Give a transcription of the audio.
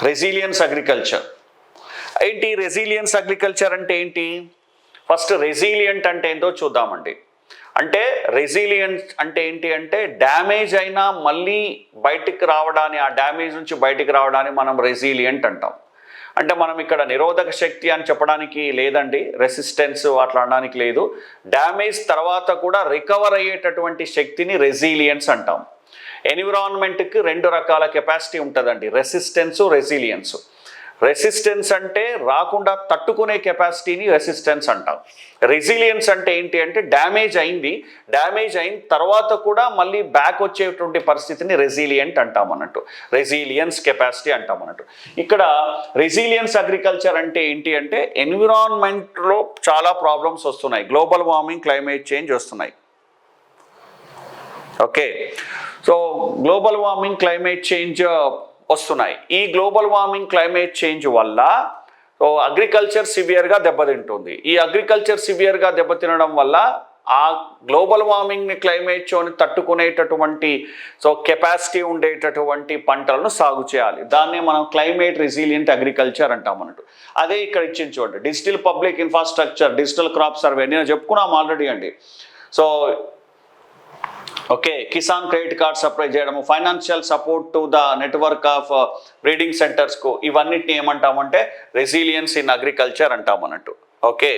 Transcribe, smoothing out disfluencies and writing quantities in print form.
Resilience agriculture. ఏంటి resilience agriculture అంటే ఏంటి? ఫస్ట్ రెసిలియంట్ అంటే ఏంటో చూద్దామండి. అంటే రెసిలియంట్ అంటే ఏంటి అంటే డ్యామేజ్ అయినా మళ్ళీ బయటికి రావడాన్ని, ఆ డ్యామేజ్ నుంచి బయటికి రావడాన్ని మనం రెసిలియంట్ అంటాం. అంటే మనం ఇక్కడ నిరోధక శక్తి అని చెప్పడానికి లేదండి, రెసిస్టెన్స్ అట్లా అనడానికి లేదు. డ్యామేజ్ తర్వాత కూడా రికవర్ అయ్యేటటువంటి శక్తిని రెసిలియన్స్ అంటాం. ఎన్విరాన్మెంట్కి రెండు రకాల కెపాసిటీ ఉంటుందండి, రెసిస్టెన్స్, రెసిలియన్స్. రెసిస్టెన్స్ అంటే రాకుండా తట్టుకునే కెపాసిటీని రెసిస్టెన్స్ అంటాం. రెసిలియన్స్ అంటే ఏంటి అంటే డ్యామేజ్ అయిన తర్వాత కూడా మళ్ళీ బ్యాక్ వచ్చేటువంటి పరిస్థితిని రెసిలియంట్ అంటాం అన్నట్టు, రెసిలియన్స్ కెపాసిటీ అంటాం అన్నట్టు. ఇక్కడ రెసిలియన్స్ అగ్రికల్చర్ అంటే ఏంటి అంటే ఎన్విరాన్మెంట్లో చాలా ప్రాబ్లమ్స్ వస్తున్నాయి, గ్లోబల్ వార్మింగ్, క్లైమేట్ చేంజ్ వస్తున్నాయి. Okay, so global warming, climate change వస్తున్నాయి. ఈ గ్లోబల్ వార్మింగ్, క్లైమేట్ చేంజ్ వల్ల అగ్రికల్చర్ సివియర్గా దెబ్బతింటుంది. ఈ అగ్రికల్చర్ సివియర్గా దెబ్బతినడం వల్ల ఆ గ్లోబల్ వార్మింగ్ని, క్లైమేట్ చేంజ్ని తట్టుకునేటటువంటి కెపాసిటీ ఉండేటటువంటి పంటలను సాగు చేయాలి. దాన్నే మనం క్లైమేట్ రెసిలియంట్ అగ్రికల్చర్ అంటాం అన్నట్టు. అదే ఇక్కడ ఇచ్చింది చూడండి, digital public infrastructure, digital crop survey. నేను చెప్పుకున్నాం ఆల్రెడీ అండి. So okay, Kisan credit card supply చేయడము, financial support to the network of breeding సెంటర్స్కు, ఇవన్నిటిని ఏమంటామంటే రెసిలియన్స్ ఇన్ అగ్రికల్చర్ అంటాం అన్నట్టు. ఓకే.